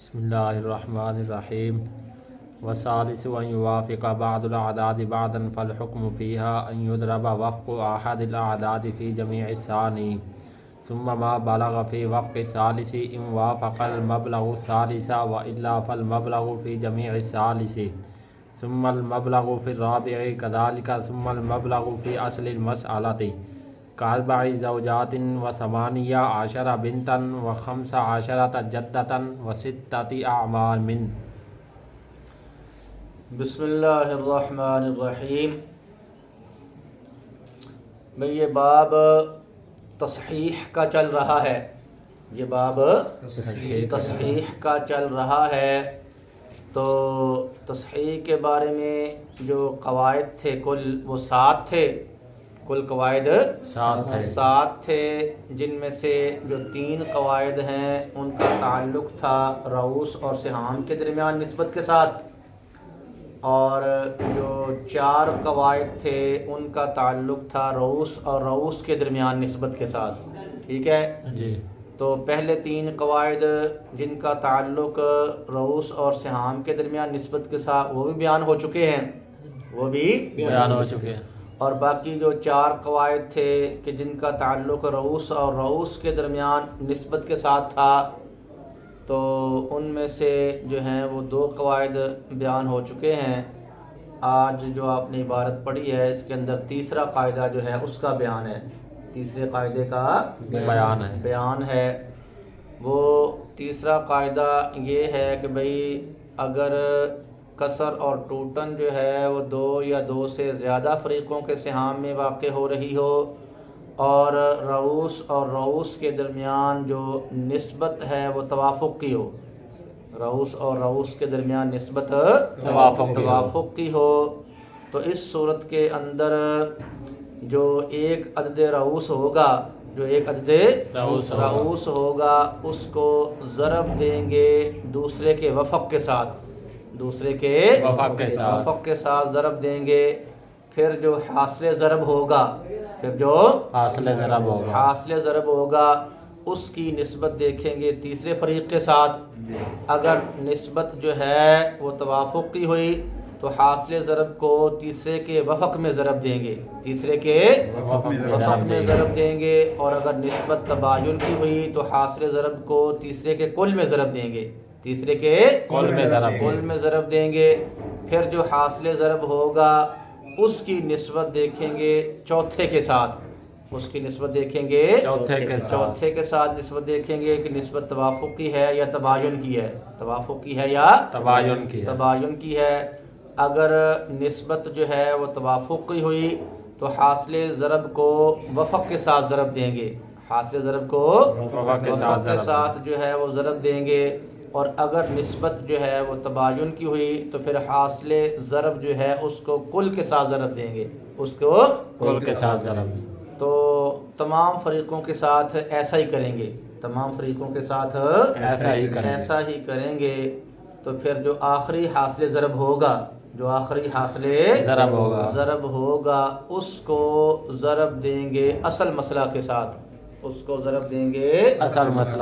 بسم اللہ الرحمن الرحیم والثالث ان يوافق بعض الاعداد بعضا فالحكم فيها ان يضرب وفق احد الاعداد في جميع الثاني ثم ما بلغ في وفق الثالث ان وافق المبلغ الثالث والا فالمبلغ في جميع الثالث ثم المبلغ في الرابع كذلك ثم المبلغ في اصل المسألة كأربع زوجات وثمانية عشر بنتا وخمس عشرة جدة وستة أعمام. بسم اللہ الرحمن الرحیم. میں یہ باب تصحیح کا چل رہا ہے. یہ باب تصحیح کا چل رہا ہے. تو تصحیح کے بارے میں جو قواعد تھے کل وہ 7 تھے. کل قواعد 7 تھے، جن میں سے جو 3 قواعد ہیں ان کا تعلق تھا رؤوس اور سہام کے درمیان نسبت کے ساتھ، اور جو 4 قواعد تھے ان کا تعلق تھا رؤوس اور رؤوس کے درمیان نسبت کے ساتھ. ٹھیک ہے جی. تو پہلے 3 قواعد جن کا تعلق رؤوس اور سہام کے درمیان نسبت کے ساتھ وہ بھی بیان ہو چکے ہیں، اور باقی جو 4 قواعد تھے کہ جن کا تعلق رؤوس اور رؤوس کے درمیان نسبت کے ساتھ تھا، تو ان میں سے جو ہیں وہ 2 قواعد بیان ہو چکے ہیں. آج جو آپ نے عبارت پڑھی ہے اس کے اندر تیسرا قاعدہ جو ہے اس کا بیان ہے، تیسرے قاعدے کا بیان ہے. وہ تیسرا قاعدہ یہ ہے کہ بھئی اگر کسر اور ٹوٹن جو ہے وہ 2 یا 2 سے زیادہ فریقوں کے سہام میں واقع ہو رہی ہو، اور رؤوس اور رؤوس کے درمیان جو نسبت ہے وہ توافق کی ہو، رؤوس اور رؤوس کے درمیان نسبت توافق کی ہو، تو اس صورت کے اندر جو ایک عدد رؤوس ہوگا ہوگا اس کو ضرب دیں گے دوسرے کے وفق کے ساتھ، وفق کے ساتھ ضرب دیں گے. پھر جو حاصل ضرب ہوگا اس کی نسبت دیکھیں گے تیسرے فریق کے ساتھ. اگر نسبت جو ہے وہ توافق کی ہوئی تو حاصل ضرب کو تیسرے کے وفق میں ضرب دیں گے، اور اگر نسبت تباین کی ہوئی تو حاصل ضرب کو تیسرے کے کل میں ضرب دیں گے. پھر جو حاصل ضرب ہوگا اس کی نسبت دیکھیں گے چوتھے کے ساتھ، چوتھے کے ساتھ نسبت دیکھیں گے کہ نسبت توافق کی ہے یا تباین کی ہے. اگر نسبت جو ہے وہ توافق کی ہوئی تو حاصل ضرب کو وفق کے ساتھ ضرب دیں گے، وفق کے ساتھ جو ہے وہ ضرب دیں گے. اور اگر نسبت جو ہے وہ تباین کی ہوئی تو پھر حاصل ضرب جو ہے اس کو کل کے ساتھ ضرب دیں گے، تو تمام فریقوں کے ساتھ ایسا ہی کریں گے. تو پھر جو آخری حاصل ضرب ہوگا اس کو ضرب دیں گے اصل مسئلہ کے ساتھ،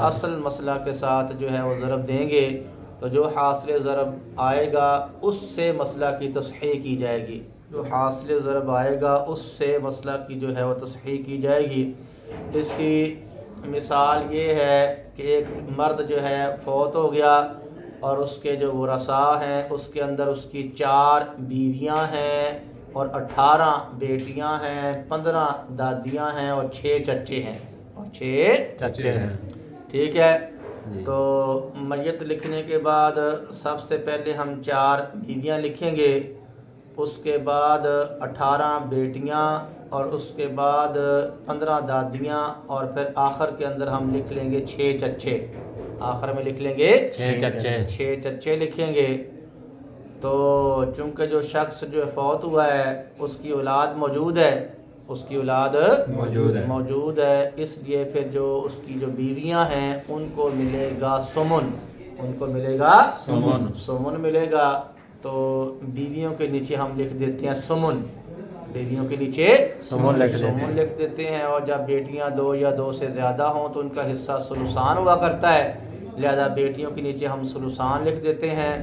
اصل مسئلہ کے ساتھ جو ہے وہ ضرب دیں گے. تو جو حاصل ضرب آئے گا اس سے مسئلہ کی تصحیح کی جائے گی، جو ہے وہ تصحیح کی جائے گی. اس کی مثال یہ ہے کہ ایک مرد جو ہے فوت ہو گیا اور اس کے جو ورثاء ہیں اس کے اندر اس کی 4 بیویاں ہیں اور 18 بیٹیاں ہیں، 15 دادیاں ہیں اور 6 چچے ہیں. ٹھیک ہے. تو میت لکھنے کے بعد سب سے پہلے ہم 4 بیویاں لکھیں گے، اس کے بعد 18 بیٹیاں، اور اس کے بعد 15 دادیاں، اور پھر آخر کے اندر ہم لکھ لیں گے 6 چچے. آخر میں لکھ لیں گے 6 چچے لکھیں گے. تو چونکہ جو شخص جو فوت ہوا ہے اس کی اولاد موجود ہے، اس لیے پھر جو اس کی جو بیویاں ہیں ان کو ملے گا سمن ملے گا. تو بیویوں کے نیچے ہم لکھ دیتے ہیں سمن، لکھ دیتے ہیں. اور جب بیٹیاں 2 یا 2 سے زیادہ ہوں تو ان کا حصہ ثلثان ہوا کرتا ہے، لہذا بیٹیوں کے نیچے ہم سلوسان لکھ دیتے ہیں،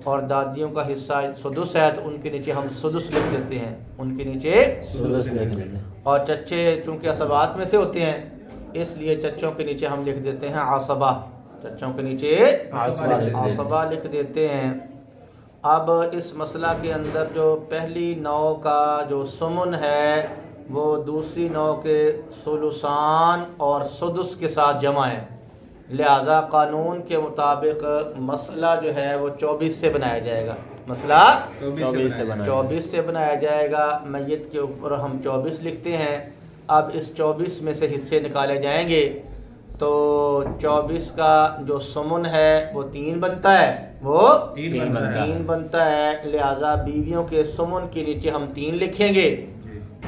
اور دادیوں کا حصہ سدس ہے تو ان کے نیچے ہم سدس لکھ دیتے ہیں، ان کے نیچے سدس لکھ دیتے ہیں۔ اور چچے چونکہ عصبات میں سے ہوتے ہیں اس لیے چچوں کے نیچے ہم لکھ دیتے ہیں عصبہ، چچوں کے نیچے عصبہ لکھ دیتے ہیں۔ اب اس مسئلہ کے اندر جو پہلی نوع کا جو سمن ہے وہ دوسری نوع کے ثلثان اور سدس کے ساتھ جمع ہے، لہذا قانون کے مطابق مسئلہ جو ہے وہ 24 سے بنایا جائے گا، مسئلہ 24 سے بنایا جائے گا۔ میت کے اوپر ہم 24 لکھتے ہیں، اب اس 24 میں سے حصے نکالے جائیں گے تو 24 کا جو سمن ہے وہ 3 بنتا ہے، وہ 3 بنتا ہے، لہذا بیویوں کے سمن کے نیچے ہم 3 لکھیں گے،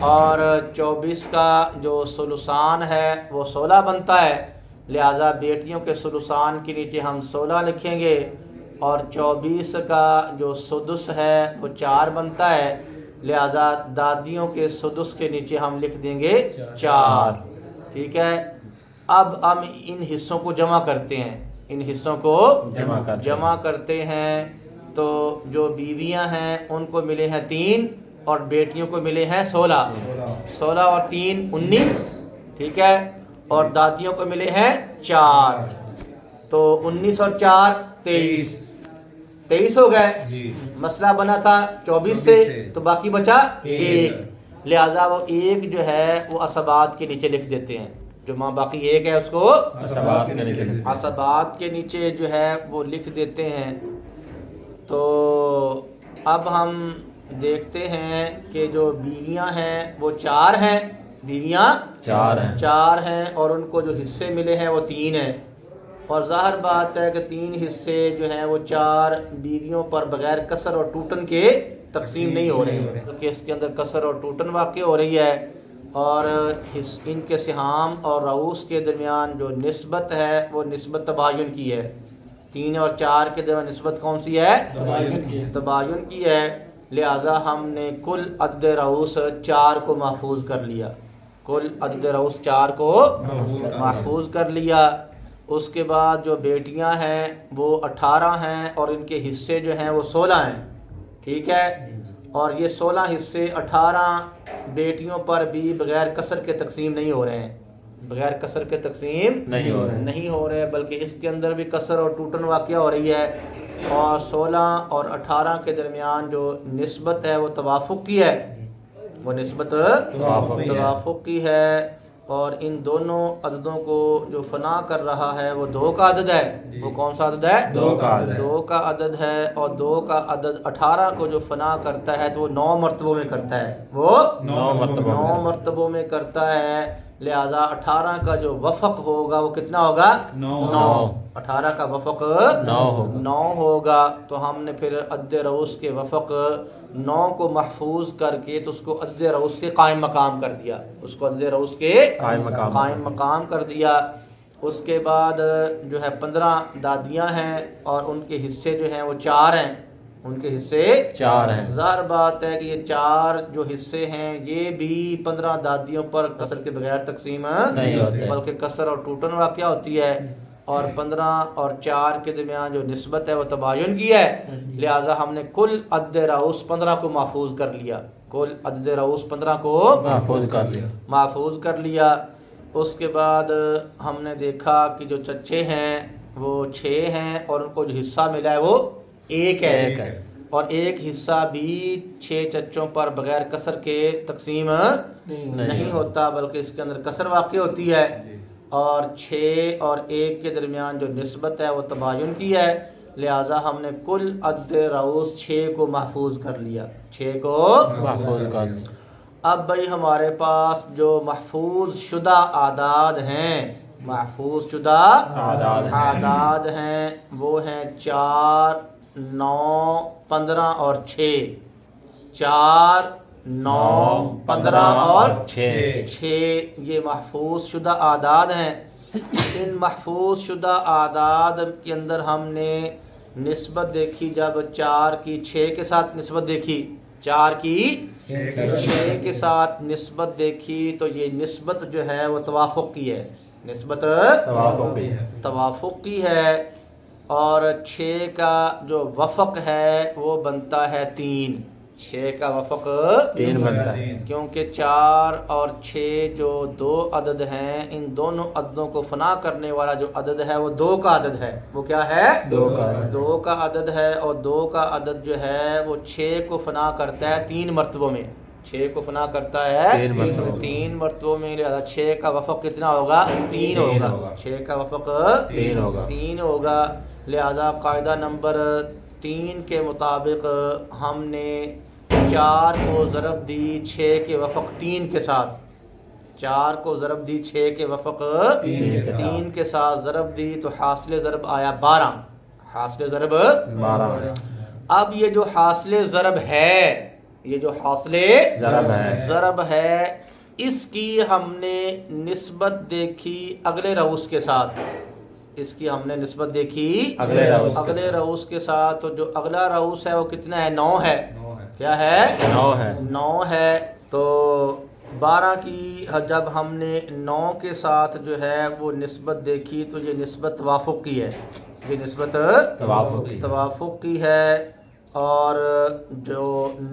اور 24 کا جو ثلثان ہے وہ 16 بنتا ہے، لہذا بیٹیوں کے ثلثان کے نیچے ہم 16 لکھیں گے، اور 24 کا جو سدس ہے وہ 4 بنتا ہے، لہذا دادیوں کے سدس کے نیچے ہم لکھ دیں گے 4۔ ٹھیک ہے، اب ہم ان حصوں کو جمع کرتے ہیں، ان حصوں کو جمع کرتے ہیں، تو جو بیویاں ہیں ان کو ملے ہیں 3 اور بیٹیوں کو ملے ہیں 16 اور 3 19، ٹھیک ہے، اور دادیوں کو ملے ہیں 4، تو 19 اور 4 23 ہو گئے۔ مسئلہ بنا تھا 24 سے تو باقی بچا 1، لہذا وہ 1 جو ہے وہ عصبات کے نیچے لکھ دیتے ہیں، جو ماں باقی 1 ہے اس کو عصبات کے نیچے جو ہے وہ لکھ دیتے ہیں۔ تو اب ہم دیکھتے ہیں کہ جو بیویاں ہیں وہ 4 ہیں، بیویاں 4 ہیں، اور ان کو جو حصے ملے ہیں وہ 3 ہیں، اور ظاہر بات ہے کہ 3 حصے جو ہیں وہ 4 بیویوں پر بغیر کسر اور ٹوٹن کے تقسیم نہیں ہو رہے ہیں، کیونکہ اس کے اندر کسر اور ٹوٹن واقع ہو رہی ہے، اور ان کے سہام اور رؤوس کے درمیان جو نسبت ہے وہ نسبت تباین کی ہے، 3 اور 4 کے درمیان نسبت کون سی ہے؟ تباین کی ہے، لہذا ہم نے کل عدد رؤوس 4 کو محفوظ کر لیا، کل عدد رؤوس 4 کو محفوظ کر لیا۔ اس کے بعد جو بیٹیاں ہیں وہ 18 ہیں، اور ان کے حصے جو ہیں وہ 16 ہیں، ٹھیک ہے، اور یہ 16 حصے 18 بیٹیوں پر بھی بغیر کسر کے تقسیم نہیں ہو رہے ہیں، بغیر کسر کے تقسیم نہیں ہو رہے، بلکہ اس کے اندر بھی کسر اور ٹوٹن واقع ہو رہی ہے، اور 16 اور 18 کے درمیان جو نسبت ہے وہ توافق کی ہے، وہ نسبت توافق کی ہے، اور ان دونوں عددوں کو جو فنا کر رہا ہے وہ 2 کا عدد ہے، وہ کون سا عدد ہے؟ 2 کا عدد ہے، اور 2 کا عدد 18 کو جو فنا کرتا ہے تو وہ 9 مرتبوں میں کرتا ہے، وہ 9 مرتبوں میں کرتا ہے، لہذا 18 کا جو وفق ہوگا وہ کتنا ہوگا؟ 9، 18 کا وفق 9 ہوگا، تو ہم نے پھر عدد رؤوس کے وفق 9 کو محفوظ کر کے تو اس کو عدد رؤوس کے قائم مقام کر دیا، اس کو عدد رؤوس کے قائم مقام کر دیا۔ اس کے بعد جو ہے 15 دادیاں ہیں، اور ان کے حصے جو ہیں وہ 4 ہیں، ان کے حصے 4 ہیں، ظاہر بات ہے کہ یہ 4 جو حصے ہیں یہ بھی 15 دادیوں پر کسر کے بغیر تقسیم نہیں ہوتے، بلکہ کسر اور ٹوٹن واقع ہوتی ہے، اور 15 اور 4 کے درمیان جو نسبت ہے وہ تباین کی ہے، لہذا ہم نے کل عدد رؤوس 15 کو محفوظ کر لیا، کل عدد رؤوس 15 کو محفوظ کر لیا۔ اس کے بعد ہم نے دیکھا کہ جو چچے ہیں وہ 6 ہیں، اور ان کو جو حصہ ملا ہے وہ 1 ہے، اور 1 حصہ بھی 6 چچوں پر بغیر کسر کے تقسیم نہیں ہوتا، بلکہ اس کے اندر کسر واقع ہوتی ہے، اور 6 اور 1 کے درمیان جو نسبت ہے وہ تباین کی ہے، لہذا ہم نے کل عدد رؤوس 6 کو محفوظ کر لیا، 6 کو محفوظ کر لیا۔ اب بھائی ہمارے پاس جو محفوظ شدہ اعداد ہیں، محفوظ شدہ اعداد ہیں وہ ہیں 4 9 15 اور 6، 4 9 15 اور 6 یہ محفوظ شدہ اعداد ہیں۔ ان محفوظ شدہ اعداد کے اندر ہم نے نسبت دیکھی، جب 4 کی 6 کے ساتھ نسبت دیکھی، 4 کی 6 کے ساتھ نسبت دیکھی تو یہ نسبت جو ہے وہ توافق کی ہے، نسبت توافق کی ہے، اور 6 کا جو وفق ہے وہ بنتا ہے 3. 6 کا وفق 3 بنتا ہے، کیونکہ 4 اور 6 جو 2 عدد ہیں، ان دونوں عددوں کو فنا کرنے والا جو عدد ہے وہ 2 کا عدد ہے. وہ کیا ہے؟ 2 کا عدد ہے. اور 2 کا عدد جو ہے وہ 6 کو فنا کرتا ہے 3 مرتبوں میں. 6 کو فنا کرتا ہے 3 مرتبوں میں. لہذا 6 کا وفق کتنا ہوگا؟ 3 ہوگا. 6 کا وفق 3 ہوگا. لہذا قاعدہ نمبر 3 کے مطابق ہم نے 4 کو ضرب دی 6 کے وفق 3 کے ساتھ. 4 کو ضرب دی 6 کے وفق 3 کے ساتھ ضرب دی تو حاصل ضرب آیا 12. حاصل ضرب 12. اب یہ جو حاصل ضرب ہے، یہ جو حاصل ضرب ہے، اس کی ہم نے نسبت دیکھی اگلے رؤوس کے ساتھ. اس کی ہم نے نسبت دیکھی اگلے رؤوس کے ساتھ. تو جو اگلا رؤوس ہے وہ کتنا ہے؟ 9 ہے. کیا ہے؟ 9 ہے. تو 12 کی جب ہم نے 9 کے ساتھ جو ہے وہ نسبت دیکھی تو یہ نسبت توافق کی ہے. یہ نسبت توافق کی ہے. اور جو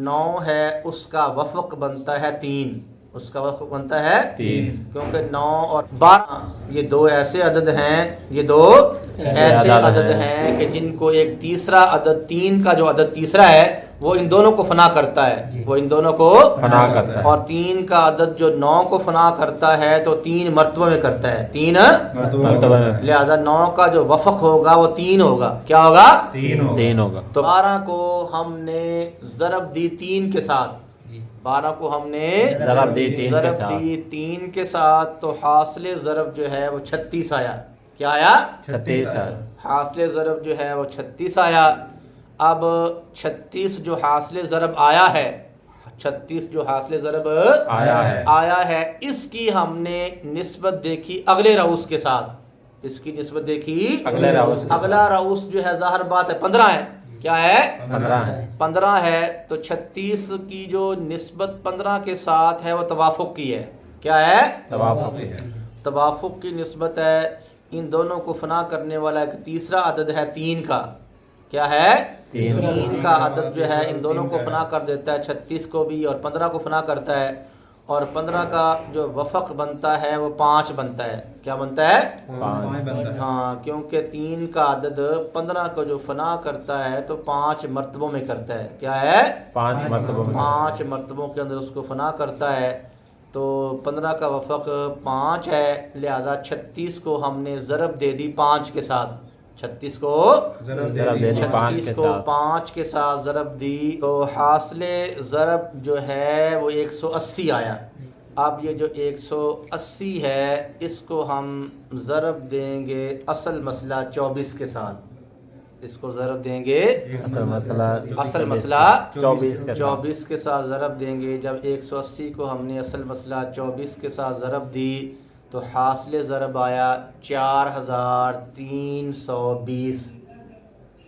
9 ہے اس کا وفق بنتا ہے 3. اس کا وفق بنتا ہے 3. کیونکہ 9 اور 12 یہ 2 ایسے عدد ہیں، یہ 2 ایسے عدد ہیں کہ جن کو ایک تیسرا عدد 3 کا جو عدد تیسرا ہے وہ ان دونوں کو فنا کرتا ہے. وہ ان دونوں کو فنا کرتا ہے. اور 3 کا عدد جو 9 کو فنا کرتا ہے تو 3 مرتبہ میں کرتا ہے. 3 مرتبہ میں. لہذا 9 کا جو وفق ہوگا وہ 3 ہوگا. کیا ہوگا؟ 3 ہوگا. تو 12 کو ہم نے ضرب دی 3 کے ساتھ. 12 کو ہم نے ضرب دی 3 کے ساتھ تو حاصل ضرب جو ہے وہ 36 آیا. کیا آیا؟ 36 آیا. حاصل ضرب جو ہے وہ 36 آیا. اب 36 جو حاصل ضرب آیا ہے، 36 جو حاصل ضرب آیا ہے، اس کی ہم نے نسبت دیکھی اگلے رؤوس کے ساتھ. اس کی نسبت دیکھی اگلا رؤوس جو ہے ظاہر بات ہے 15 ہے. کیا ہے؟ 15 ہے. تو 36 کی جو نسبت 15 کے ساتھ ہے وہ توافق کی ہے. کیا ہے؟ توافق کی نسبت ہے. ان دونوں کو فنا کرنے والا ایک تیسرا عدد ہے 3 کا. کیا ہے؟ 3 کا عدد جو ہے ان دونوں کو فنا کر دیتا ہے. 36 کو بھی اور 15 کو فنا کرتا ہے. اور 15 کا جو وفق بنتا ہے وہ 5 بنتا ہے. کیا بنتا ہے؟ 5. ہاں، کیونکہ 3 کا عدد 15 کو جو فنا کرتا ہے تو 5 مرتبوں میں کرتا ہے. کیا ہے؟ 5 مرتبوں کے اندر اس کو فنا کرتا ہے. تو 15 کا وفق 5 ہے. لہذا 36 کو ہم نے ضرب دے دی 5 کے ساتھ. 36 کو ضرب 5 کے ساتھ ضرب دی تو حاصل ضرب جو ہے وہ 180 آیا. اب یہ جو 180 ہے اس کو ہم ضرب دیں گے اصل مسئلہ 24 کے ساتھ. اس کو ضرب دیں گے اصل مسئلہ 24 کے ساتھ ضرب دیں گے. جب 180 کو ہم نے اصل مسئلہ 24 کے ساتھ ضرب دی تو حاصل ضرب آیا 4320.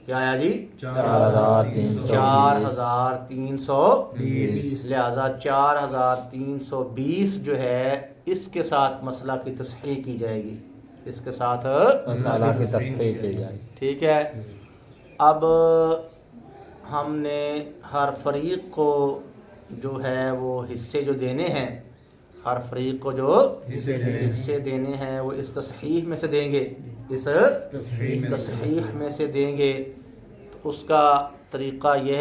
کیا آیا جی؟ 4320. لہذا 4320 جو ہے اس کے ساتھ مسئلہ کی تصحیح کی جائے گی. اس کے ساتھ مسئلہ کی تصحیح کی جائے گی. ٹھیک ہے. اب ہم نے ہر فریق کو جو ہے وہ حصے جو دینے ہیں، ہر فریق کو جو حصے دینے ہیں وہ اس تصحیح میں سے دیں گے. اس تصحیح میں سے دیں گے. تو اس کا طریقہ یہ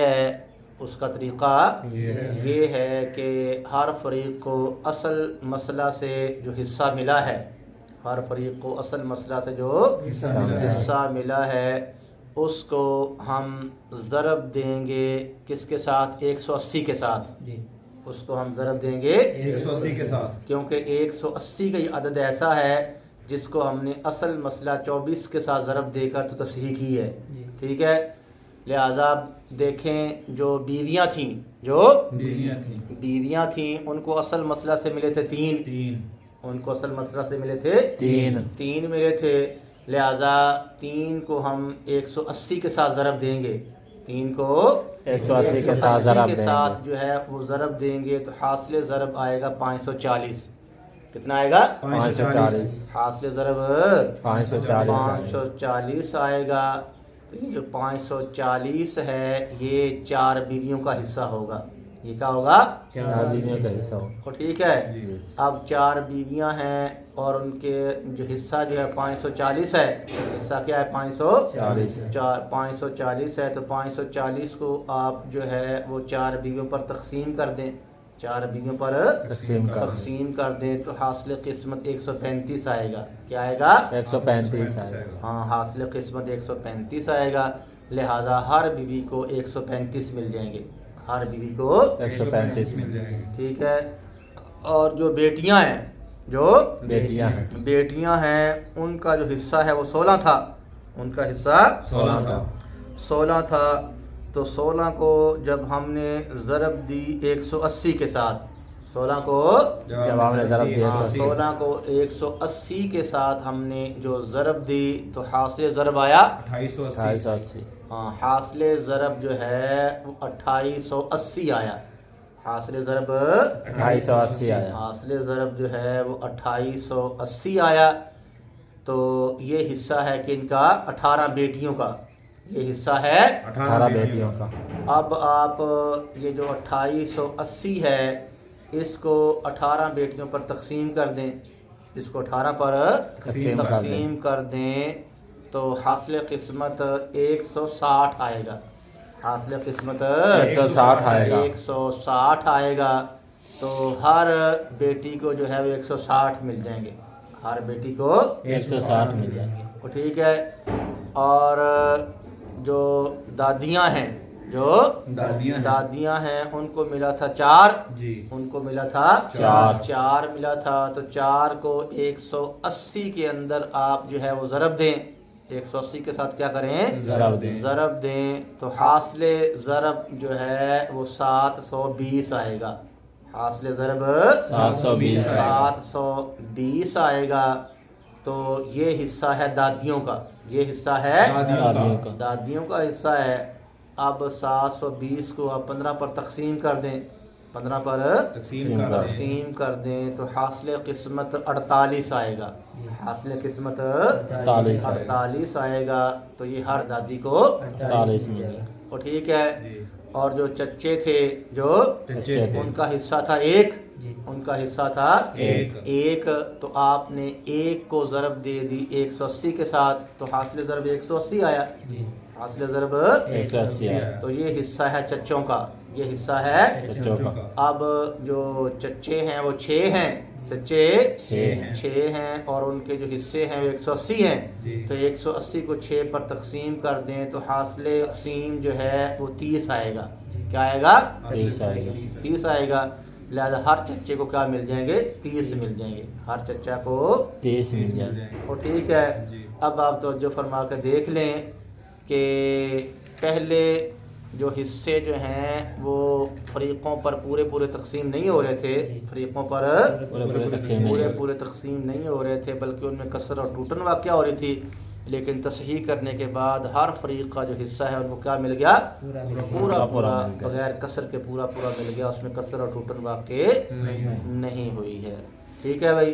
ہے کہ ہر فریق کو اصل مسئلہ سے جو حصہ ملا ہے، ہر فریق کو اصل مسئلہ سے جو حصہ ملا ہے اس کو ہم ضرب دیں گے کس کے ساتھ؟ 180 کے ساتھ. اس کو ہم ضرب دیں گے 180 کے ساتھ، کیونکہ 180 کا یہ عدد ایسا ہے جس کو ہم نے اصل مسئلہ 24 کے ساتھ ضرب دے کر تو تصحیح کی ہے. ٹھیک ہے. لہذا دیکھیں جو بیویاں تھیں ان کو اصل مسئلہ سے ملے تھے 3. ان کو اصل مسئلہ سے ملے تھے 3 ملے تھے. لہذا 3 کو ہم 180 کے ساتھ ضرب دیں گے. 3 کو 180 کے ساتھ جو ہے وہ ضرب دیں گے تو حاصل ضرب آئے گا 540. کتنا آئے گا؟ 540. حاصل ضرب 540 آئے گا. یہ جو 540 ہے یہ 4 بیویوں کا حصہ ہوگا. یہ کیا ہوگا؟ 4 بیویوں کا حصہ ہوگا. تو ٹھیک ہے. اب 4 بیویاں ہیں اور ان کے جو حصہ جو ہے 540 ہے. حصہ کیا ہے؟ 540 ہے. تو 540 کو آپ جو ہے وہ 4 بیویوں پر تقسیم کر دیں. 4 بیویوں پر تقسیم کر دیں تو حاصل قسمت 135 آئے گا. کیا آئے گا؟ 135 آئے گا. ہاں، حاصل قسمت 135 آئے گا. لہذا ہر بیوی کو 135 مل جائیں گے. ہر بیوی کو 135 مل جائیں گے. ٹھیک ہے. اور جو بیٹیاں ہیں ان کا جو حصہ ہے وہ 16 تھا. ان کا حصہ 16 تھا. تو 16 کو جب ہم نے ضرب دی 180 کے ساتھ، 16 کو جب ہم نے ضرب دیا 16 کو 180 کے ساتھ ہم نے جو ضرب دی تو حاصل ضرب آیا 2880. ہاں، حاصل ضرب جو ہے وہ 2880 آیا. حاصل ضرب 2880 آیا. حاصل ضرب جو ہے وہ 2880 آیا. تو یہ حصہ ہے کن کا؟ 18 بیٹیوں کا. یہ حصہ ہے 18 بیٹیوں کا. اب آپ یہ جو 2880 ہے اس کو 18 بیٹیوں پر تقسیم کر دیں. اس کو 18 پر تقسیم کر دیں تو حاصل قسمت 160 آئے گا. حاصل قسمت 160 آئے گا. 160 آئے گا. تو ہر بیٹی کو جو ہے وہ 160 مل جائیں گے. ہر بیٹی کو 160 مل جائیں گے. ٹھیک ہے. اور جو دادیاں ہیں ان کو ملا تھا 4. ان کو ملا تھا 4 ملا تھا. تو 4 کو 180 کے اندر آپ جو ہے وہ ضرب دیں. 180 کے ساتھ کیا کریں؟ ضرب دیں. تو حاصل ضرب جو ہے وہ 720 آئے گا. حاصل ضرب 720 آئے گا. تو یہ حصہ ہے دادیوں کا. یہ حصہ ہے دادیوں کا حصہ ہے. اب 720 کو آپ 15 پر تقسیم کر دیں. 15 پر تقسیم کر دیں تو حاصل قسمت 48 آئے گا. حاصل قسمت 48 آئے گا. تو یہ ہر دادی کو 48 ملے گا. اور ٹھیک ہے. اور جو چچے تھے ان کا حصہ تھا 1. ان کا حصہ تھا 1. تو آپ نے 1 کو ضرب دے دی 180 کے ساتھ تو حاصل ضرب 180 آیا. حاصل ضرب 180 آیا. تو یہ حصہ ہے چچوں کا. یہ حصہ ہے چچوں کا. اب جو چچے ہیں وہ 6 ہیں. چچے 6 ہیں اور ان کے جو حصے ہیں وہ 180 ہیں. تو 180 کو 6 پر تقسیم کر دیں تو حاصل تقسیم جو ہے وہ 30 آئے گا. کیا آئے گا؟ 30 آئے گا. لہذا ہر چچے کو کیا مل جائیں گے؟ 30 مل جائیں گے. ہر چچا کو 30 مل جائیں گے. اور ٹھیک ہے. اب آپ توجہ فرما کے دیکھ لیں کہ پہلے جو حصے جو ہیں وہ فریقوں پر پورے تقسیم نہیں ہو رہے تھے. فریقوں پر پورے تقسیم نہیں ہو رہے تھے بلکہ ان میں کسر اور ٹوٹن واقع ہو رہی تھی. لیکن تصحیح کرنے کے بعد ہر فریق کا جو حصہ ہے ان کو کیا مل گیا؟ پورا بغیر کسر کے پورا مل گیا. اس میں کسر اور ٹوٹن واقع نہیں ہوئی ہے. ٹھیک ہے بھائی.